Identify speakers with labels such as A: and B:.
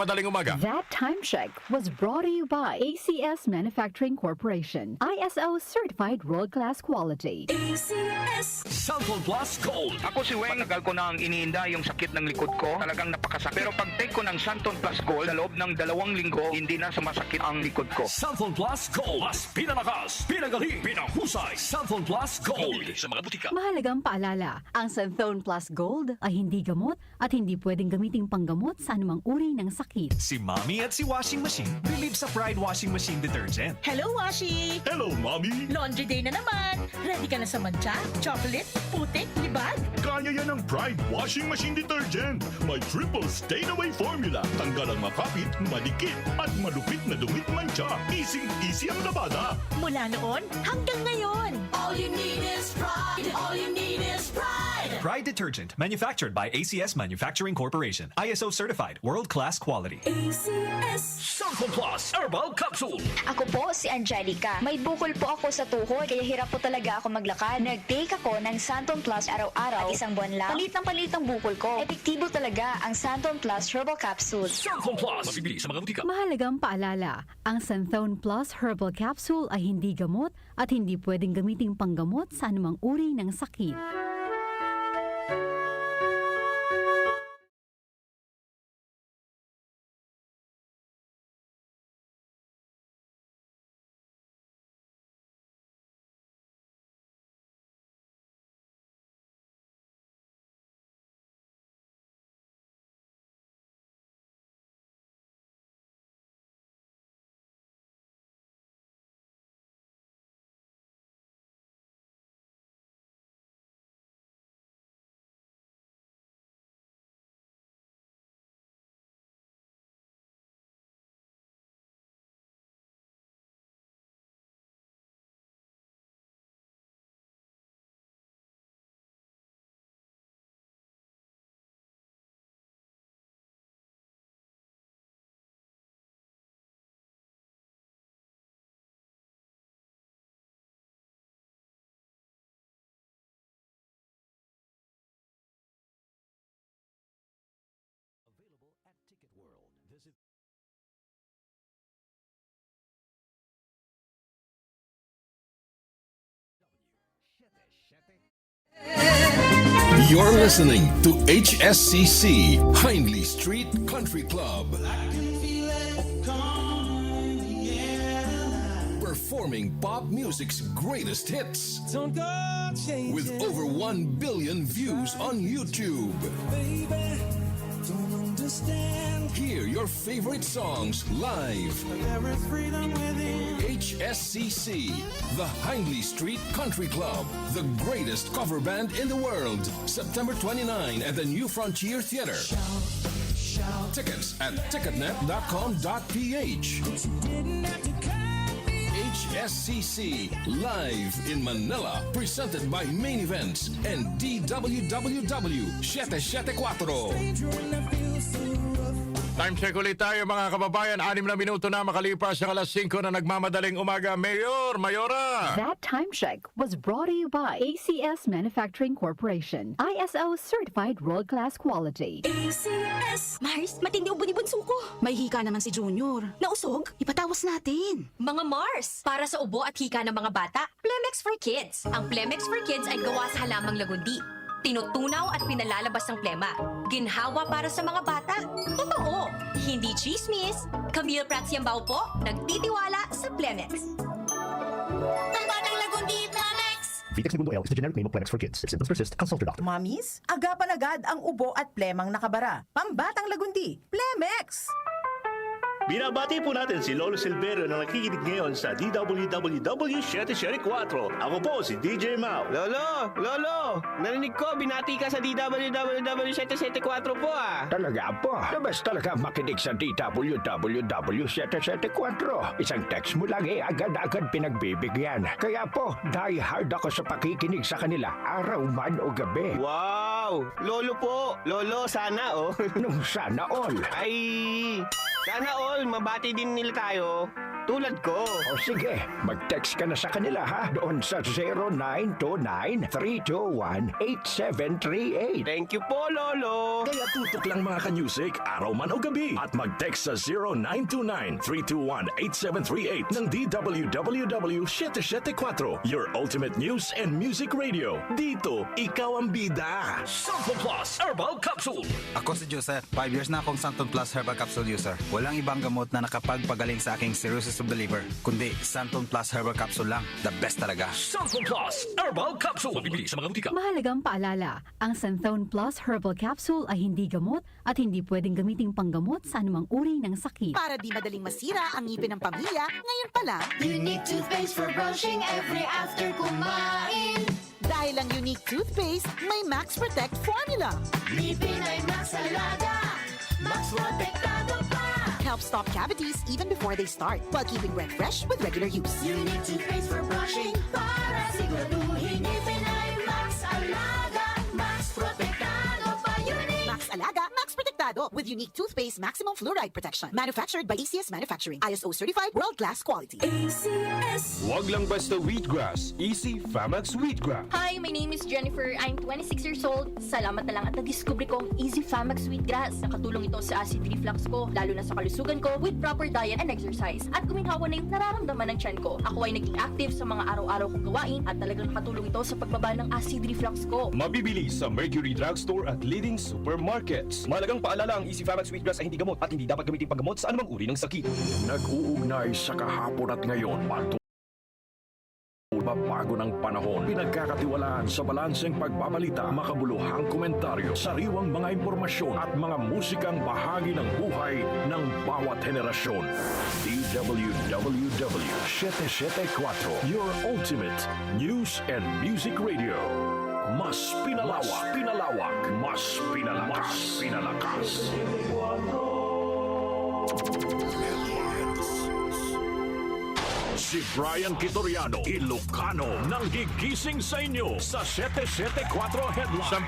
A: madaling umaga.
B: That time check was brought to you by ACS Manufacturing Corporation. ISO certified world-class quality.
C: ACS
A: Cellphone Plus Gold.
D: Ako si Weng, matagal ko nang iniinda yung sakit ng likod ko. Talagang napakasakit. Pero pag take ko ng Santon Plus Gold, sa loob ng 2 linggo, hindi na sumasakit ang likod ko.
A: Cellphone Plus Gold. Mas pinalakas, pinagaling, pinahusay. Cellphone Plus Gold. Sa mga butika.
B: Mahalagang paalala, ang Santhone Plus Gold ay hindi gamot at hindi pwedeng gamiting panggamot sa anumang uri ng sakit.
E: Si Mommy at si Washing Machine believe sa Pride Washing Machine Detergent.
F: Hello, Washi!
A: Hello, Mommy.
F: Laundry day na naman! Ready ka na sa mancha, chocolate, putik, libag?
G: Kaya yan ang Pride Washing Machine Detergent. May triple stain-away formula. Tanggal ang makapit, madikit, at malupit na dumit mancha. Easy ang labada.
F: Mula noon hanggang ngayon!
C: All you need is pride. All you need is pride.
E: Pride Detergent, manufactured by ACS Manufacturing Corporation. ISO certified, world-class quality.
C: ACS
A: Cellphone Plus Herbal Capsule.
H: Ako po si Angelica. May bukol po ako sa tuhod kaya hirap po talaga ako maglakad. Nag-take ako ng Santon Plus araw-araw at 1 buwan lang. Palit ang bukol ko. Epektibo talaga ang Santon Plus Herbal Capsule.
A: Cellphone Plus. Mabibili sa mga butika.
B: Mahalagang paalala, ang Santhone Plus Herbal Capsule ay hindi gamot at hindi pwedeng gamiting panggamot sa anumang uri ng sakit.
A: Available at Ticket World. Visit
I: You're listening to HSCC Hindley Street Country Club. Performing pop music's greatest hits with over 1 billion views on YouTube. Hear your favorite songs live. HSCC, the Hindley Street Country Club, the greatest cover band in the world. September 29 at the New Frontier Theater. Tickets at ticketnet.com.ph. HSCC live in Manila, presented by Main Events and DWWW 774.
A: time check ulit tayo mga kababayan. 6 na minuto na makalipas ang alas 5 na nagmamadaling umaga. Mayor, Mayora.
B: That time check was brought to you by ACS Manufacturing Corporation. ISO certified world-class quality.
C: ACS
F: Mars, matindi ubo ni bunso ko. May hika naman si Junior. Nausog? Ipatawas natin.
J: Mga Mars, para sa ubo at hika ng mga bata, Plemex for Kids. Ang Plemex for Kids ay gawa sa halamang lagundi. Tinutunaw at pinalalabas ng plema. Ginhawa para sa mga bata. Totoo, hindi chismis. Camille Pratsiambao po, nagtitiwala sa Plemex.
C: Ang batang lagundi, Planex!
K: Vitex Segundo L is the generic name of Plemex for kids. If symptoms persist, consult your doctor.
L: Mamis, agapan agad ang ubo at plemang nakabara. Pambatang lagundi, Plemex!
G: Binabati po natin si Lolo Silverio na nakikinig ngayon sa DWWW 774. Ako po si DJ Mau.
M: Lolo! Narinig ko, binati ka sa DWWW 774 po ah.
K: Talaga po. Labas talaga makinig sa DWWW 774. Isang text mo lang agad-agad pinagbibigyan. Kaya po, die hard ako sa pakikinig sa kanila, araw man o gabi.
M: Wow! Lolo po! Lolo, sana
K: Nung sana all.
M: Ay... Sana all, mabati din nila tayo. tulad ko.
K: O sige, mag-text ka na sa kanila ha, doon sa 0929-321-8738.
M: Thank you po, Lolo.
G: Kaya tutok lang mga ka-music, araw man o gabi. At mag-text sa 0929-321-8738 ng DWWW 774, your ultimate news and music radio. Dito, ikaw ang bida.
I: Santon Plus Herbal Capsule.
N: Ako si Joseph, 5 years na akong Santon Plus Herbal Capsule user. Walang ibang gamot na nakapagpagaling sa aking cirrhosis of the liver, kundi Santon Plus Herbal Capsule lang. The best talaga.
I: Santon Plus Herbal Capsule. Mabibili sa mga butika.
B: Mahalagang paalala, ang Santhone Plus Herbal Capsule ay hindi gamot at hindi pwedeng gamiting panggamot sa anumang uri ng sakit.
F: Para di madaling masira ang ngipin ng pamilya, ngayon pa lang,
C: Unique toothpaste for brushing every after kumain.
F: dahil ang unique toothpaste, may Max Protect formula.
C: Ngipin ay Max Alaga, Max Protektado pa.
F: Helps stop cavities even before they start, while keeping breath fresh with regular use.
C: Unique toothpaste for brushing para siguraduhin ngipin ay Max Alaga, Max Protektado pa. Unique.
F: Max Alaga, Max Protectado with unique toothpaste maximum fluoride protection. Manufactured by ACS Manufacturing. ISO certified world-class quality.
C: ACS.
G: Wag lang basta wheatgrass. Easy Famax Wheatgrass.
J: Hi, my name is Jennifer. I'm 26 years old. Salamat na lang at nag-discover ko ang Easy Famax Sweetgrass. Nakatulong ito sa acid reflux ko, lalo na sa kalusugan ko with proper diet and exercise. At guminhawa na yung nararamdaman ng tiyan ko. Ako ay naging active sa mga araw-araw kong gawain at talagang nakatulong ito sa pagbaba ng acid reflux ko.
G: Mabibili sa Mercury Drugstore at leading supermarkets. Malagang paalala, ang Easy Famax Wheatgrass ay hindi gamot at hindi dapat gamitin panggamot sa anumang uri ng sakit. Nag-uugnay sa kahapon at ngayon, bago ng panahon, pinagkakatiwalaan sa balanseng pagbabalita, makabuluhang komentaryo, sariwang mga impormasyon at mga musikang bahagi ng buhay ng bawat henerasyon. DWWW 774, your ultimate news and music radio. Mas pinalawak, mas pinalakas. Si Brian Kitoriano, Ilocano, nang gigising sa inyo sa 774 Headline.
A: 10